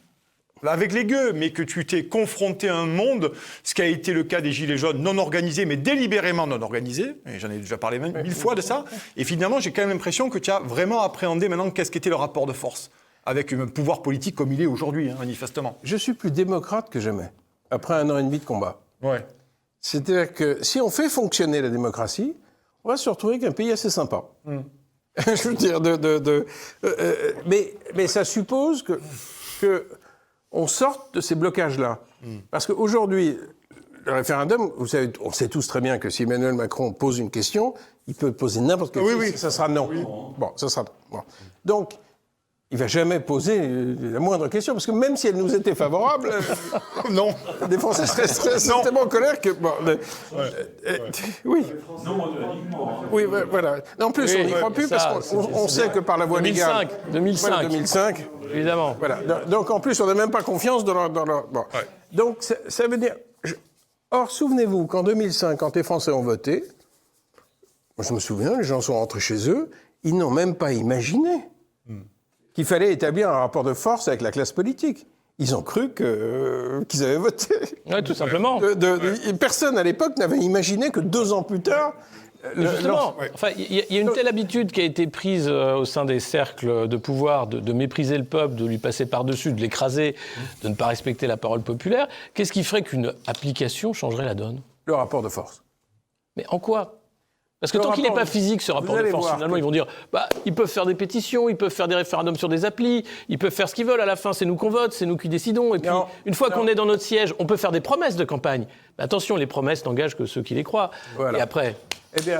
avec les gueux, mais que tu t'es confronté à un monde, ce qui a été le cas des Gilets jaunes, non organisés, mais délibérément non organisés, et j'en ai déjà parlé 1000 fois de ça, et finalement, j'ai quand même l'impression que tu as vraiment appréhendé maintenant qu'est-ce qu'était le rapport de force avec un pouvoir politique comme il est aujourd'hui, manifestement. Je suis plus démocrate que jamais, après 1 an et demi de combat. C'est-à-dire que si on fait fonctionner la démocratie, on va se retrouver avec un pays assez sympa. Je veux dire, mais ça suppose que on sorte de ces blocages-là. Parce qu'aujourd'hui, le référendum, vous savez, on sait tous très bien que si Emmanuel Macron pose une question, il peut poser n'importe quelle question, ça sera non. Bon, ça sera non. Donc, il ne va jamais poser la moindre question, parce que même si elle nous était favorable, non. Les Français seraient tellement en colère que... oui. Oui, voilà. En plus, on n'y croit plus, parce qu'on sait que par la voie légale... 2005. Évidemment. Voilà. Donc, en plus, on n'a même pas confiance dans leur... Bon. Donc, ça veut dire... Or, souvenez-vous qu'en 2005, quand les Français ont voté, moi, je me souviens, les gens sont rentrés chez eux, ils n'ont même pas imaginé qu'il fallait établir un rapport de force avec la classe politique. Ils ont cru qu'ils avaient voté. Oui, tout simplement. Personne à l'époque n'avait imaginé que 2 ans plus tard... Justement, enfin, il y a une telle habitude qui a été prise au sein des cercles de pouvoir de mépriser le peuple, de lui passer par-dessus, de l'écraser, de ne pas respecter la parole populaire. Qu'est-ce qui ferait qu'une application changerait la donne ? Le rapport de force. Mais en quoi ? Parce que tant qu'il n'est pas physique, ce rapport de force, finalement, ils vont dire ils peuvent faire des pétitions, ils peuvent faire des référendums sur des applis, ils peuvent faire ce qu'ils veulent. À la fin, c'est nous qu'on vote, c'est nous qui décidons. Et puis, une fois qu'on est dans notre siège, on peut faire des promesses de campagne. Mais attention, les promesses n'engagent que ceux qui les croient. Voilà. Et après,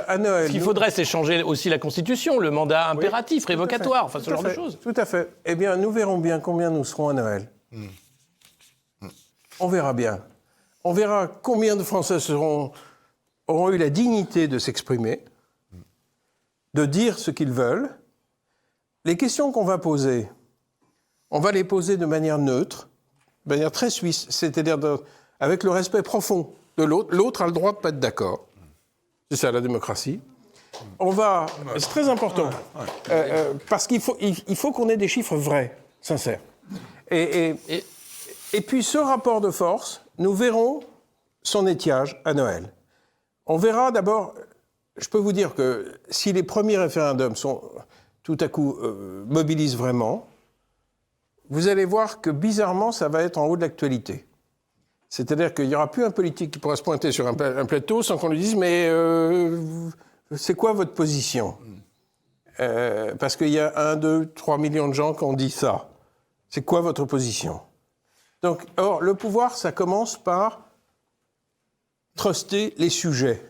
à Noël, ce qu'il faudrait, c'est changer aussi la Constitution, le mandat impératif, révocatoire, enfin ce genre de choses. Tout à fait. Eh bien, nous verrons bien combien nous serons à Noël. On verra bien. On verra combien de Français auront eu la dignité de s'exprimer, de dire ce qu'ils veulent. Les questions qu'on va poser, on va les poser de manière neutre, de manière très suisse, c'est-à-dire avec le respect profond de l'autre. L'autre a le droit de ne pas être d'accord. C'est ça, la démocratie. On va... C'est très important. Parce qu'il faut qu'on ait des chiffres vrais, sincères. Et puis, ce rapport de force, nous verrons son étiage à Noël. On verra d'abord... Je peux vous dire que si les premiers référendums sont tout à coup mobilisent vraiment, vous allez voir que bizarrement, ça va être en haut de l'actualité. C'est-à-dire qu'il n'y aura plus un politique qui pourra se pointer sur un plateau sans qu'on lui dise « mais c'est quoi votre position ?» Parce qu'il y a 1, 2, 3 millions de gens qui ont dit ça. C'est quoi votre position? Donc, or, le pouvoir, ça commence par truster les sujets.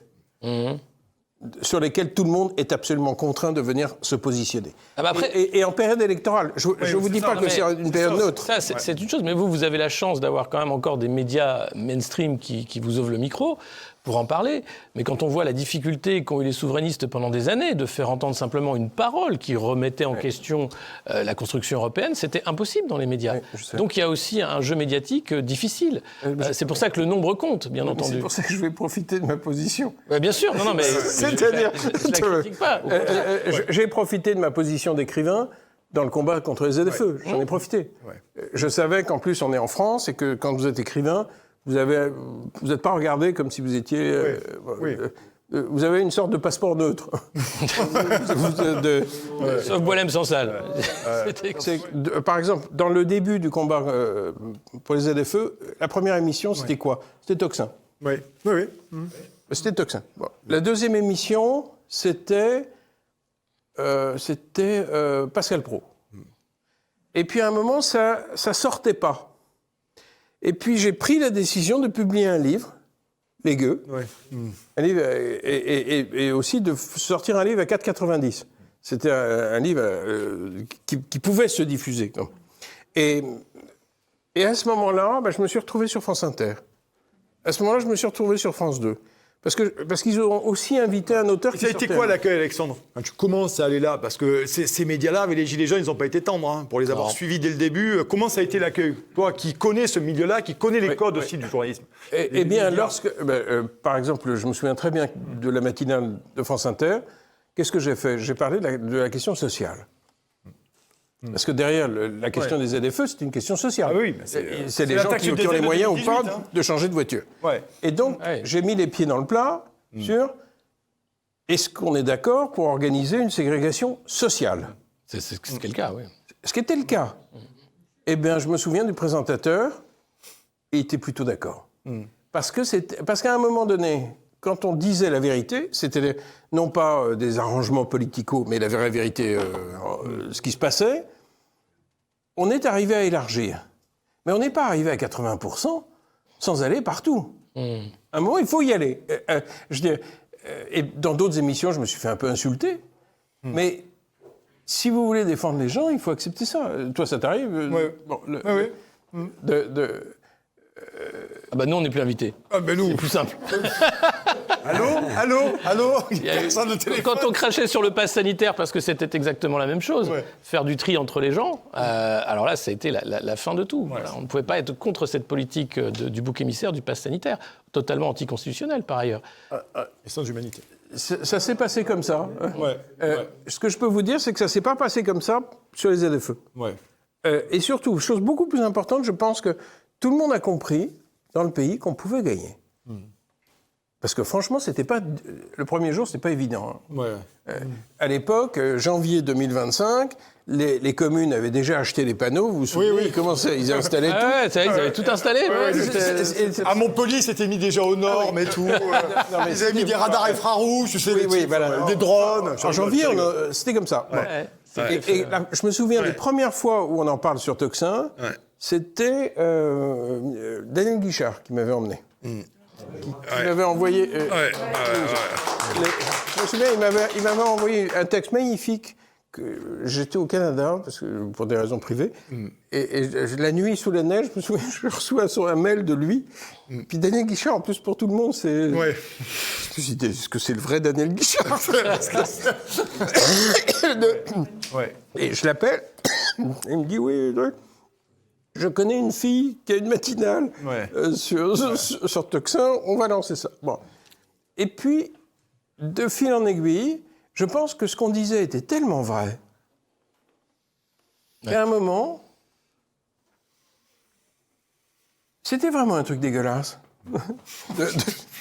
Sur lesquels tout le monde est absolument contraint de venir se positionner. Ah bah après... et en période électorale, je ne vous dis pas que c'est une période neutre. Ça, c'est une chose, mais vous avez la chance d'avoir quand même encore des médias mainstream qui vous ouvrent le micro pour en parler. Mais quand on voit la difficulté qu'ont eu les souverainistes pendant des années de faire entendre simplement une parole qui remettait en question la construction européenne, c'était impossible dans les médias. Oui, donc il y a aussi un jeu médiatique difficile. C'est pour ça que le nombre compte, bien entendu. C'est pour ça que je vais profiter de ma position. Bien sûr, non, mais c'est-à-dire, je la critique pas. J'ai profité de ma position d'écrivain dans le combat contre les ZFE. J'en ai profité. Je savais qu'en plus on est en France et que quand vous êtes écrivain, vous n'êtes pas regardé comme si vous étiez... vous avez une sorte de passeport neutre. Sauf Boilem sans salle. Par exemple, dans le début du combat pour les ZFE, la première émission, c'était quoi? C'était Tocsin. Oui. C'était Tocsin. Bon. La deuxième émission, c'était Pascal Praud. Et puis à un moment, ça sortait pas. Et puis j'ai pris la décision de publier un livre, Les Gueux, un livre, et aussi de sortir un livre à 4,90. C'était un livre qui pouvait se diffuser. Et à ce moment-là, je me suis retrouvé sur France Inter. À ce moment-là, je me suis retrouvé sur France 2. Parce qu'ils ont aussi invité un auteur qui Ça a été quoi l'accueil, Alexandre? Quand tu commences à aller là, parce que ces médias-là, avec les Gilets jaunes, ils n'ont pas été tendres pour les avoir suivis dès le début. Comment ça a été l'accueil? Toi, qui connais ce milieu-là, qui connais les codes aussi du journalisme. Eh bien, par exemple, je me souviens très bien de la matinale de France Inter. Qu'est-ce que j'ai fait? J'ai parlé de la question sociale. Parce que derrière la question des ZFE, c'est une question sociale. Ah oui, c'est les gens qui ont les moyens ou pas de changer de voiture. Et donc, j'ai mis les pieds dans le plat sur est-ce qu'on est d'accord pour organiser une ségrégation sociale? C'est ce qui était le cas, oui. Ce qui était le cas. Eh bien, je me souviens du présentateur, il était plutôt d'accord. Parce qu'à un moment donné, quand on disait la vérité, c'était non pas des arrangements politicaux, mais la vraie vérité, ce qui se passait, on est arrivé à élargir. Mais on n'est pas arrivé à 80% sans aller partout. À un moment, il faut y aller. Et dans d'autres émissions, je me suis fait un peu insulter. Mais si vous voulez défendre les gens, il faut accepter ça. Toi, ça t'arrive Ah nous, on n'est plus invités. Nous. C'est plus simple. Allô Personne de téléphone. Quand on crachait sur le pass sanitaire, parce que c'était exactement la même chose, faire du tri entre les gens, alors là, ça a été la fin de tout. Voilà. On ne pouvait pas être contre cette politique du bouc émissaire du pass sanitaire, totalement anticonstitutionnelle par ailleurs. Et sans humanité. Ça s'est passé comme ça. Ce que je peux vous dire, c'est que ça ne s'est pas passé comme ça sur les ZFE. Et surtout, chose beaucoup plus importante, je pense que tout le monde a compris dans le pays qu'on pouvait gagner. Parce que franchement, le premier jour, c'était pas évident. À l'époque, janvier 2025, les communes avaient déjà acheté les panneaux. Vous vous souvenez, ils installaient tout. Ils avaient tout installé. À Montpellier, c'était mis déjà aux normes et tout. Ils avaient mis des radars infrarouges, des drones. En janvier, c'était comme ça. Et là, je me souviens des premières fois où on en parle sur Tocsin, c'était Daniel Guichard qui m'avait emmené. Qui m'avait envoyé... je me souviens, il m'avait envoyé un texte magnifique. J'étais au Canada, pour des raisons privées, et la nuit sous la neige, je me souviens, je reçois un mail de lui. Puis Daniel Guichard, en plus pour tout le monde, c'est... Je me suis dit, est-ce que c'est le vrai Daniel Guichard? Et je l'appelle, Il me dit, oui, je connais une fille qui a une matinale sur Tuxin, on va lancer ça. Bon. Et puis, de fil en aiguille, je pense que ce qu'on disait était tellement vrai qu'à un moment, c'était vraiment un truc dégueulasse.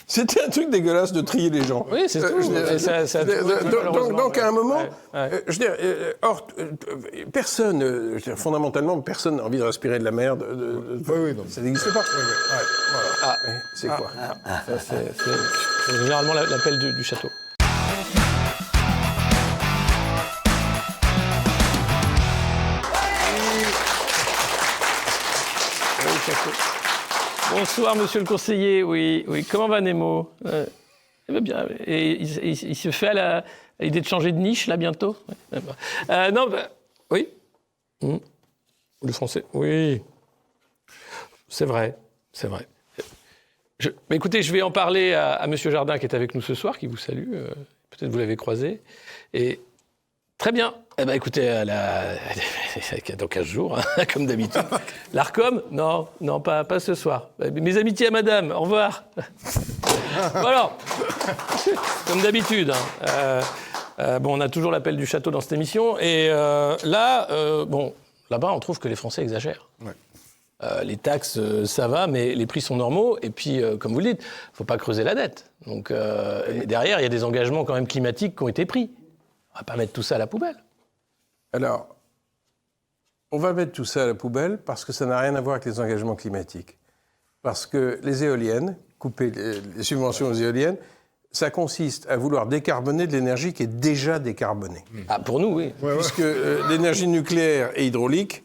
C'était un truc dégueulace de trier les gens. Oui, c'est tout. Donc, à un moment, je veux dire, personne, fondamentalement, personne n'a envie de respirer de la merde. Ça n'existe pas. Ah, c'est quoi c'est généralement l'appel du château. Oui, château. Bonsoir, monsieur le conseiller. Oui. Comment va Nemo Il va bien. Et il se fait à l'idée de changer de niche, là, bientôt. Oui. Le français. Oui. C'est vrai. Mais écoutez, je vais en parler à monsieur Jardin, qui est avec nous ce soir, qui vous salue. Peut-être vous l'avez croisé. Et très bien. Eh bien, écoutez, dans 15 jours, hein, comme d'habitude. L'Arcom ? Non, pas ce soir. Mes amitiés à madame, au revoir. Voilà. Comme d'habitude. On a toujours l'appel du château dans cette émission. Et là-bas, on trouve que les Français exagèrent. Ouais. Les taxes, ça va, mais les prix sont normaux. Et puis, comme vous le dites, il ne faut pas creuser la dette. Donc, et derrière, il y a des engagements quand même climatiques qui ont été pris. On ne va pas mettre tout ça à la poubelle. Alors, on va mettre tout ça à la poubelle parce que ça n'a rien à voir avec les engagements climatiques. Parce que les éoliennes, couper les subventions aux éoliennes, ça consiste à vouloir décarboner de l'énergie qui est déjà décarbonée. Ah, pour nous, oui. Puisque l'énergie nucléaire et hydraulique,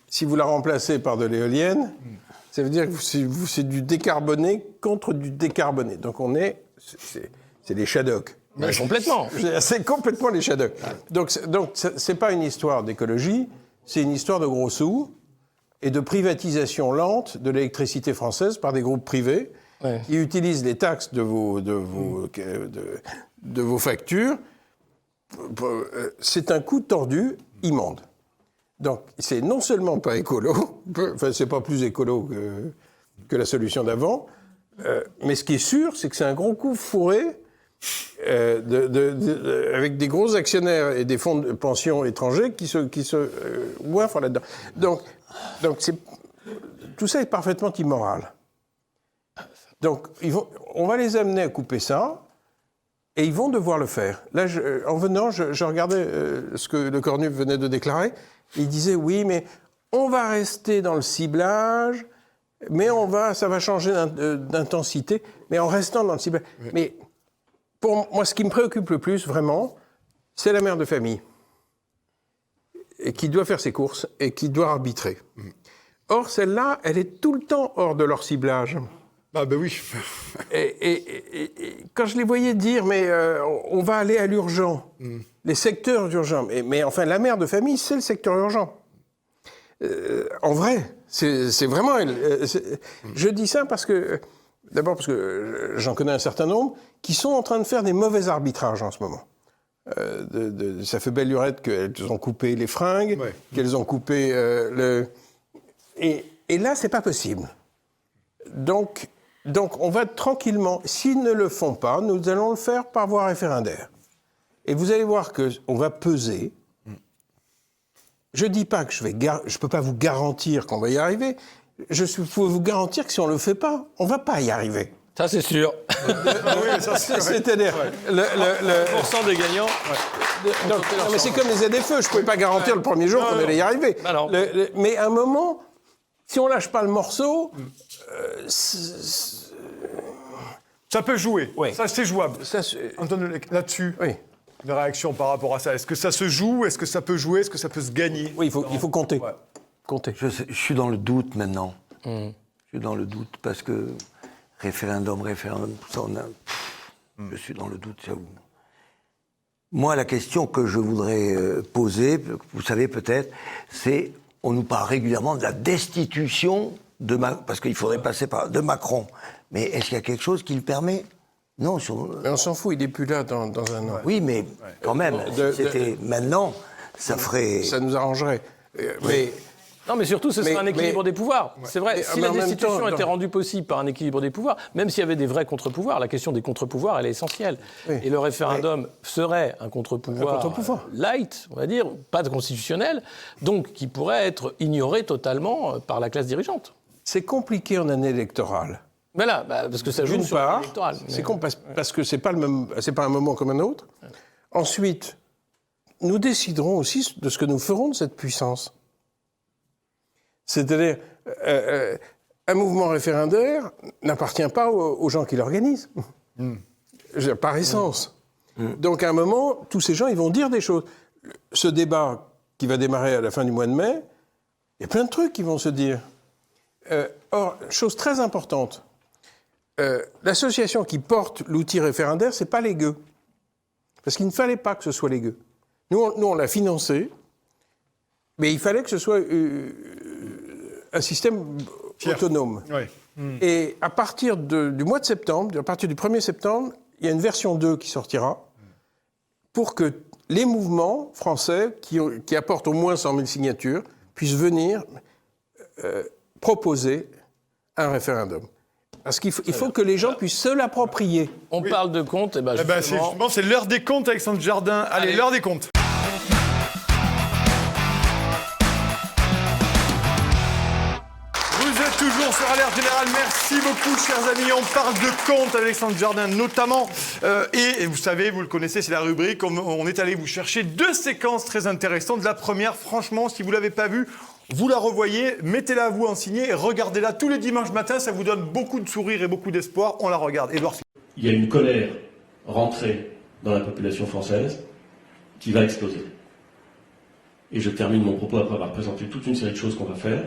si vous la remplacez par de l'éolienne, ça veut dire que c'est du décarboné contre du décarboné. Donc c'est les Shadocks. Mais complètement. C'est complètement les Shadocks. Donc c'est pas une histoire d'écologie, c'est une histoire de gros sous et de privatisation lente de l'électricité française par des groupes privés qui utilisent les taxes de vos factures. C'est un coup tordu immonde. Donc c'est non seulement pas écolo, enfin c'est pas plus écolo que la solution d'avant, mais ce qui est sûr, c'est que c'est un gros coup fourré avec des gros actionnaires et des fonds de pension étrangers qui se goinfrent là-dedans. Donc tout ça est parfaitement immoral. Donc on va les amener à couper ça, et ils vont devoir le faire. Là, en venant, je regardais ce que le Cornu venait de déclarer. Il disait, oui, mais on va rester dans le ciblage, mais ça va changer d'intensité, mais en restant dans le ciblage. Oui. Mais pour moi, ce qui me préoccupe le plus, vraiment, c'est la mère de famille, et qui doit faire ses courses et qui doit arbitrer. Or, celle-là, elle est tout le temps hors de leur ciblage. Ah ben oui. Et quand je les voyais dire, mais on va aller à l'urgent, les secteurs urgents, mais enfin, la mère de famille, c'est le secteur urgent. En vrai, c'est vraiment... Je dis ça parce que... D'abord parce que j'en connais un certain nombre qui sont en train de faire des mauvais arbitrages en ce moment. Ça fait belle lurette qu'elles ont coupé les fringues, qu'elles ont coupé Et là, c'est pas possible. Donc, on va tranquillement... S'ils ne le font pas, nous allons le faire par voie référendaire. Et vous allez voir qu'on va peser. Je dis pas que je peux pas vous garantir qu'on va y arriver. Je peux vous garantir que si on le fait pas, on va pas y arriver. Ça, c'est sûr. C'est-à-dire... Le % des gagnants... non, mais c'est comme les ZFE. Je pouvais pas garantir le premier jour qu'on allait y arriver. Bah mais à un moment, si on lâche pas le morceau... Ça peut jouer. Oui. Ça, c'est jouable. Antoine, là-dessus, une réaction par rapport à ça. Est-ce que ça se joue ? Est-ce que ça peut jouer ? Est-ce que ça peut se gagner ? Oui, il faut compter. Ouais. Compter. Je suis dans le doute maintenant. Je suis dans le doute parce que référendum, ça je suis dans le doute, j'avoue. Moi, la question que je voudrais poser, vous savez peut-être, c'est, on nous parle régulièrement de la destitution parce qu'il faudrait passer de Macron. Mais est-ce qu'il y a quelque chose qui le permet ? Non. Mais on s'en fout, il n'est plus là dans un an. Oui, mais quand même, si c'était maintenant, ça ferait... Ça nous arrangerait. Mais Non, mais surtout, ce serait un équilibre des pouvoirs. C'est vrai, mais si en la même destitution temps, était rendue possible par un équilibre des pouvoirs, même s'il y avait des vrais contre-pouvoirs, la question des contre-pouvoirs, elle est essentielle. Oui. Et le référendum serait un contre-pouvoir, light, on va dire, pas de constitutionnel, donc qui pourrait être ignoré totalement par la classe dirigeante. c'est compliqué en année électorale. Voilà, parce que ça joue D'une sur part, l'électoral. c'est parce que c'est pas un moment comme un autre. Ensuite, nous déciderons aussi de ce que nous ferons de cette puissance. C'est-à-dire, un mouvement référendaire n'appartient pas aux gens qui l'organisent, par essence. Donc, à un moment, tous ces gens, ils vont dire des choses. Ce débat qui va démarrer à la fin du mois de mai, il y a plein de trucs qui vont se dire. Or, chose très importante, l'association qui porte l'outil référendaire, c'est pas les gueux. Parce qu'il ne fallait pas que ce soit les gueux. Nous, on l'a financé, mais il fallait que ce soit un système autonome. Ouais. Et à partir du mois de septembre, à partir du 1er septembre, il y a une version 2 qui sortira pour que les mouvements français qui apportent au moins 100 000 signatures puissent venir proposer un référendum. Parce qu'il faut que les gens puissent se l'approprier. On parle de comptes, et justement... c'est l'heure des comptes, Alexandre Jardin. Allez, l'heure des comptes. Vous êtes toujours sur Alerte Générale. Merci beaucoup, chers amis. On parle de comptes avec Alexandre Jardin, notamment. Et vous savez, vous le connaissez, c'est la rubrique. On est allé vous chercher 2 séquences très intéressantes. La première, franchement, si vous ne l'avez pas vue, vous la revoyez, mettez-la à vous en signé et regardez-la tous les dimanches matins. Ça vous donne beaucoup de sourires et beaucoup d'espoir. On la regarde. Édouard Philippe. Il y a une colère rentrée dans la population française qui va exploser. Et je termine mon propos après avoir présenté toute une série de choses qu'on va faire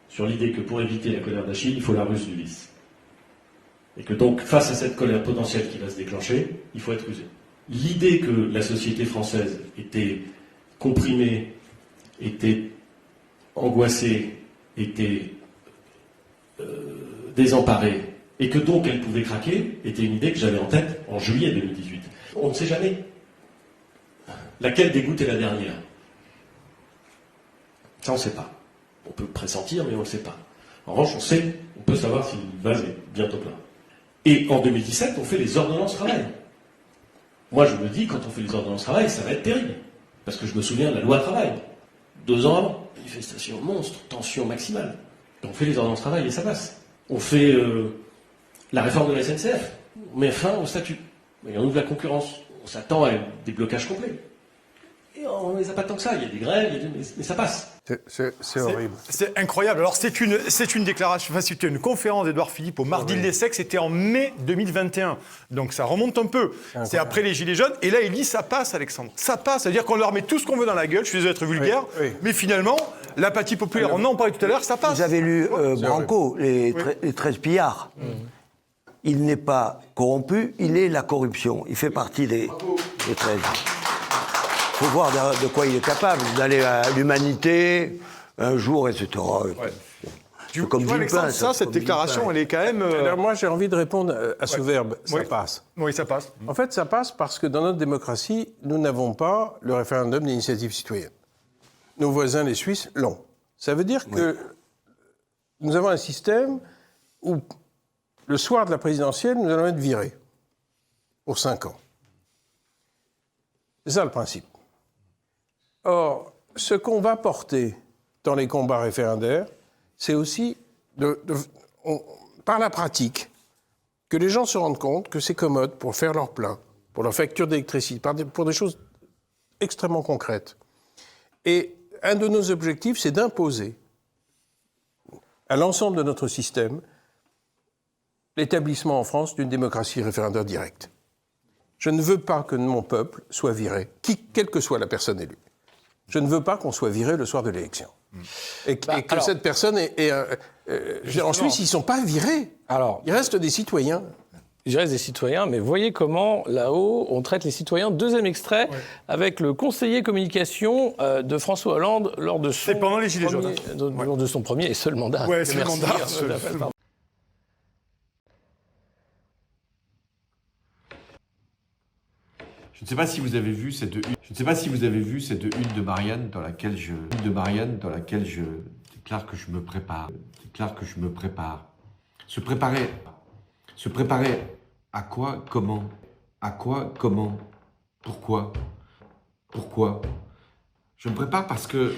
sur l'idée que pour éviter la colère d'Achille, il faut la ruse d'Ulysse. Et que donc, face à cette colère potentielle qui va se déclencher, il faut être rusé. L'idée que la société française était comprimée, était angoissée, était désemparée, et que donc elle pouvait craquer, était une idée que j'avais en tête en juillet 2018. On ne sait jamais laquelle des gouttes est la dernière. Ça, on ne sait pas. On peut pressentir, mais on ne le sait pas. En revanche, on peut savoir si le vase est bientôt plein. Et en 2017, on fait les ordonnances travail. Moi, je me dis, quand on fait les ordonnances travail, ça va être terrible. Parce que je me souviens de la loi travail. 2 ans avant. Manifestation monstre, tension maximale. On fait les ordonnances travail et ça passe. On fait la réforme de la SNCF. On met fin au statut. Et on ouvre la concurrence. On s'attend à des blocages complets. Et on ne les a pas tant que ça. Il y a des grèves, mais ça passe. C'est horrible. C'est incroyable. Alors, c'est une déclaration, enfin, c'était une conférence d'Édouard Philippe au Mardi de l'Essec, c'était en mai 2021. Donc, ça remonte un peu. C'est après les Gilets jaunes. Et là, il dit, ça passe, Alexandre. Ça passe. C'est-à-dire qu'on leur met tout ce qu'on veut dans la gueule. Je suis désolé d'être vulgaire. Oui. Mais finalement, l'apathie populaire, on en parlait tout à l'heure, ça passe. Vous avez lu Branco, les 13 pillards. Il n'est pas corrompu, il est la corruption. Il fait partie des 13. Il faut voir de quoi il est capable, d'aller à l'humanité, un jour, etc. Tu vois, Alexandre, cette déclaration, elle est quand même... Alors moi, j'ai envie de répondre à ce verbe, ça passe. Oui, ça passe. En fait, ça passe parce que dans notre démocratie, nous n'avons pas le référendum d'initiative citoyenne. Nos voisins, les Suisses, l'ont. Ça veut dire que nous avons un système où, le soir de la présidentielle, nous allons être virés pour 5 ans. C'est ça le principe. Or, ce qu'on va porter dans les combats référendaires, c'est aussi, par la pratique, que les gens se rendent compte que c'est commode pour faire leur plein, pour leur facture d'électricité, pour des choses extrêmement concrètes. Et un de nos objectifs, c'est d'imposer à l'ensemble de notre système l'établissement en France d'une démocratie référendaire directe. Je ne veux pas que mon peuple soit viré, quelle que soit la personne élue. Je ne veux pas qu'on soit viré le soir de l'élection. Et que cette personne en Suisse, ils ne sont pas virés. Alors, il reste des citoyens. Il reste des citoyens, mais voyez comment, là-haut, on traite les citoyens. Deuxième extrait, avec le conseiller communication de François Hollande lors de son... C'est pendant les Gilets jaunes. Lors de son premier et seul mandat. Ouais, seul mandat. Je ne sais pas si vous avez vu cette une. Je ne sais pas si vous avez vu cette une de Marianne dans laquelle je déclare que je me prépare. Se préparer. Se préparer à quoi? Comment? À quoi? Comment? Pourquoi? Pourquoi? Je me prépare parce que.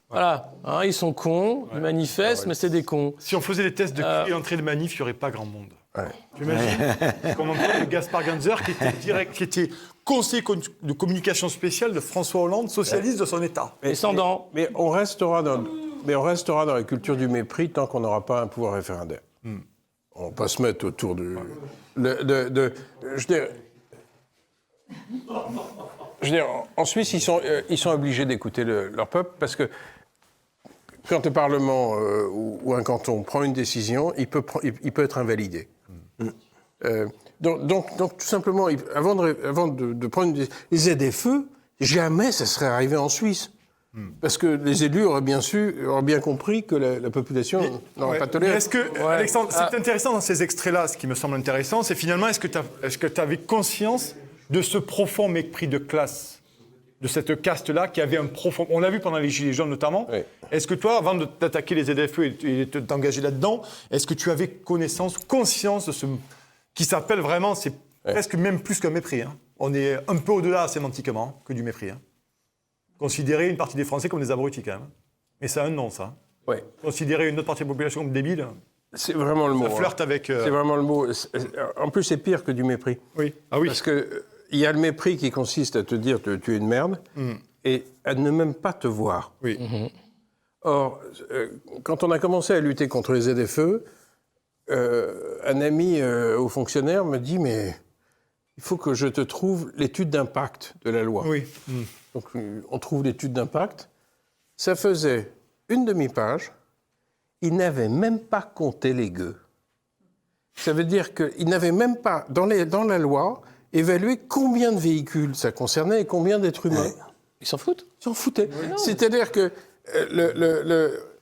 Voilà, hein, ils sont cons, ils manifestent, mais c'est des cons. Si on faisait des tests de cri et entrée de manif, il n'y aurait pas grand monde. Ouais. Tu imagines comme Antoine de Gaspard Ganzer, qui était conseiller de communication spéciale de François Hollande, socialiste de son État. Descendant. Mais on restera dans la culture du mépris tant qu'on n'aura pas un pouvoir référendaire. On va pas se mettre autour du... Je veux dire, en Suisse, ils sont obligés d'écouter leur peuple parce que quand le Parlement ou un canton prend une décision, il peut être invalidé. Donc, tout simplement, avant de prendre les ZFE, jamais ça serait arrivé en Suisse. Parce que les élus auraient bien compris que la population n'aurait pas toléré. Est-ce que, Alexandre, c'est intéressant dans ces extraits-là, ce qui me semble intéressant, c'est finalement, est-ce que tu avais conscience de ce profond mépris de classe, de cette caste-là qui avait un profond... On l'a vu pendant les Gilets jaunes notamment. Oui. Est-ce que toi, avant de t'attaquer les ZFE et de t'engager là-dedans, est-ce que tu avais conscience de ce... qui s'appelle vraiment, c'est presque même plus qu'un mépris. Hein. On est un peu au-delà sémantiquement que du mépris. Hein. Considérer une partie des Français comme des abrutis quand même. Mais ça a un nom, ça. Ouais. Considérer une autre partie de la population comme débile. C'est vraiment le mot. Ça flirte avec... C'est vraiment le mot. En plus, c'est pire que du mépris. Oui. Ah oui. Parce que il y a le mépris qui consiste à te dire que tu es une merde et à ne même pas te voir. Oui. Or, quand on a commencé à lutter contre les ZFE, un ami haut fonctionnaire me dit « Mais il faut que je te trouve l'étude d'impact de la loi. » Oui. Donc, on trouve l'étude d'impact. Ça faisait une demi-page. Il n'avait même pas compté les gueux. Ça veut dire qu'il n'avait même pas, dans la loi, évalué combien de véhicules ça concernait et combien d'êtres humains. Ils s'en foutent. Ils s'en foutaient. C'est-à-dire que,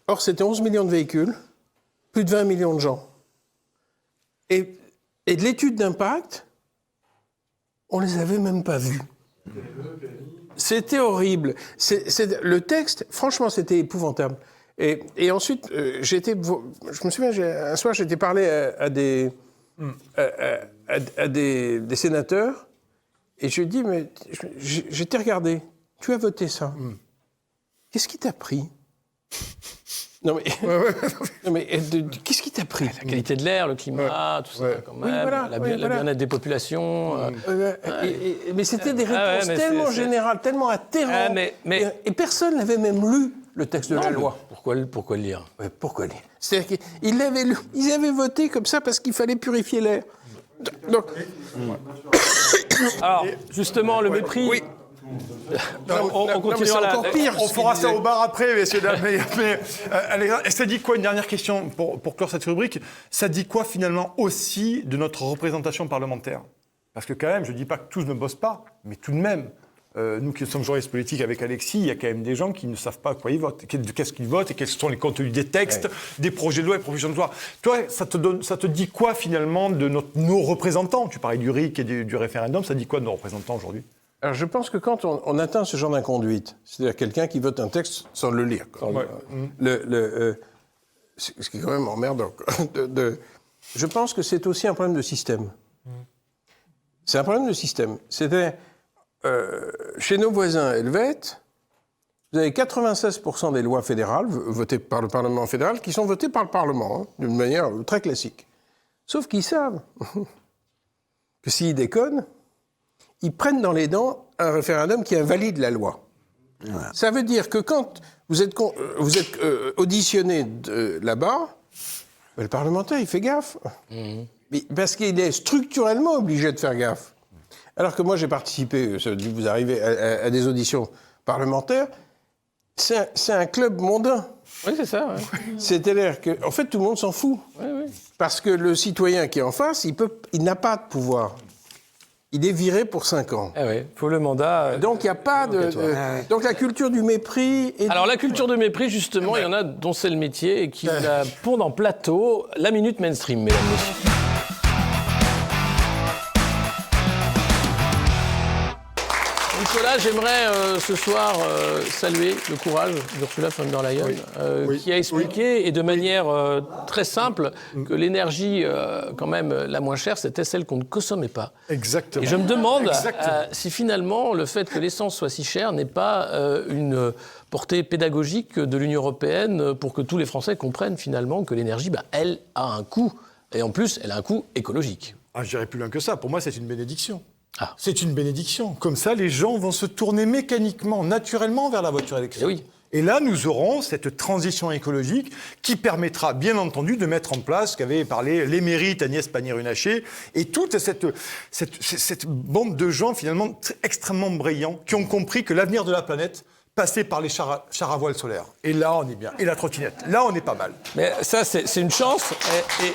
or, c'était 11 millions de véhicules, plus de 20 millions de gens. Et de l'étude d'impact, on ne les avait même pas vus. C'était horrible. Le texte, franchement, c'était épouvantable. Et ensuite, je me souviens, un soir, j'étais parlé à des sénateurs, et je lui ai dit, mais je t'ai regardé, tu as voté ça. Qu'est-ce qui t'a pris? Non mais qu'est-ce qui t'a pris? La qualité de l'air, le climat, tout ça, quand même. Oui, voilà, la bien-être des populations. Mais c'était des réponses tellement générales, tellement atterrantes. Et personne n'avait même lu le texte de la loi. Pourquoi le lire? Pourquoi lire? C'est-à-dire qu'ils l'avaient lu. Ils avaient voté comme ça parce qu'il fallait purifier l'air. Donc... Alors, justement, le mépris... Oui. On continue encore pire. On fera ça au bar après, messieurs, dames. Mais ça dit quoi, une dernière question pour clore cette rubrique, ça dit quoi finalement aussi de notre représentation parlementaire? Parce que quand même, je ne dis pas que tous ne bossent pas, mais tout de même, nous qui sommes journalistes politiques avec Alexis, il y a quand même des gens qui ne savent pas quoi ils votent, qu'est-ce qu'ils votent et quels sont les contenus des textes, des projets de loi et propositions de loi. Toi, ça te dit quoi finalement de nos représentants? Tu parlais du RIC et du référendum, ça dit quoi de nos représentants aujourd'hui? Alors, je pense que quand on atteint ce genre d'inconduite, c'est-à-dire quelqu'un qui vote un texte sans le lire, ce qui est quand même emmerdant, je pense que c'est aussi un problème de système. C'est un problème de système. C'était, chez nos voisins helvètes, vous avez 96% des lois fédérales votées par le Parlement fédéral qui sont votées par le Parlement, d'une manière très classique. Sauf qu'ils savent que s'ils déconnent, ils prennent dans les dents un référendum qui invalide la loi. Voilà. Ça veut dire que quand vous êtes auditionné là-bas, le parlementaire, il fait gaffe. Mais parce qu'il est structurellement obligé de faire gaffe. Alors que moi, j'ai participé, vous arrivez à des auditions parlementaires, c'est un club mondain. Oui, c'est ça. Ouais. C'est-à-dire qu'en fait, tout le monde s'en fout. Oui. Parce que le citoyen qui est en face, il n'a pas de pouvoir. Il est viré pour 5 ans. Eh oui, il faut le mandat. Donc il n'y a pas de... donc la culture du mépris... Alors la culture du mépris, justement, il y en a dont c'est le métier et qui la pondent en plateau. La Minute Mainstream, mesdames et messieurs. Nicolas, j'aimerais ce soir saluer le courage d'Ursula von der Leyen, qui a expliqué, et de manière très simple, que l'énergie, quand même, la moins chère, c'était celle qu'on ne consommait pas. Exactement. Et je me demande si finalement, le fait que l'essence soit si chère n'est pas une portée pédagogique de l'Union européenne pour que tous les Français comprennent finalement que l'énergie, elle a un coût. Et en plus, elle a un coût écologique. Ah, j'irai plus loin que ça. Pour moi, c'est une bénédiction. Ah. C'est une bénédiction. Comme ça, les gens vont se tourner mécaniquement, naturellement vers la voiture électrique. Et oui. Et là, nous aurons cette transition écologique qui permettra, bien entendu, de mettre en place ce qu'avait parlé l'émérite Agnès Pannier-Runacher et toute cette bande de gens, finalement, extrêmement brillants, qui ont compris que l'avenir de la planète passait par les chars à voile solaire. Et là, on est bien. Et la trottinette. Là, on est pas mal. Mais ça, c'est une chance. Et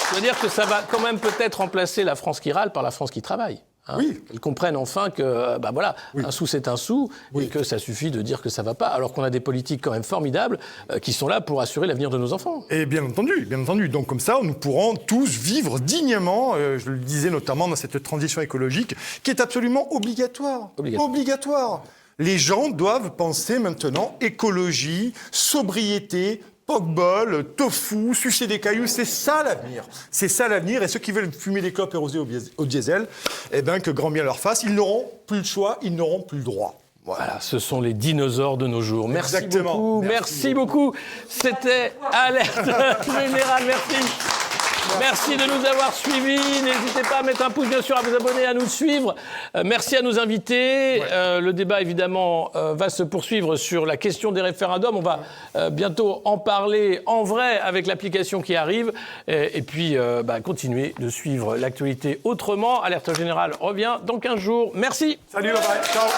je veux dire que ça va quand même peut-être remplacer la France qui râle par la France qui travaille. Oui. Qu'elles comprennent enfin que, un sou c'est un sou, et que ça suffit de dire que ça va pas, alors qu'on a des politiques quand même formidables qui sont là pour assurer l'avenir de nos enfants. Et bien entendu. Donc comme ça, nous pourrons tous vivre dignement, je le disais notamment dans cette transition écologique, qui est absolument obligatoire. Obligatoire. Les gens doivent penser maintenant écologie, sobriété, poke-ball, tofu, sucer des cailloux, c'est ça l'avenir. C'est ça l'avenir. Et ceux qui veulent fumer des clopes érosées au diesel, que grand bien leur fasse, ils n'auront plus le choix, ils n'auront plus le droit. Voilà, ce sont les dinosaures de nos jours. Merci Exactement. beaucoup. Merci beaucoup. C'était Alerte Générale. Merci. Merci de nous avoir suivis. N'hésitez pas à mettre un pouce, bien sûr, à vous abonner, à nous suivre. Merci à nos invités. Le débat, évidemment, va se poursuivre sur la question des référendums. On va bientôt en parler en vrai avec l'application qui arrive. Et puis, continuer de suivre l'actualité autrement. Alerte Générale revient dans 15 jours. Merci. Salut, bye bye. Ciao.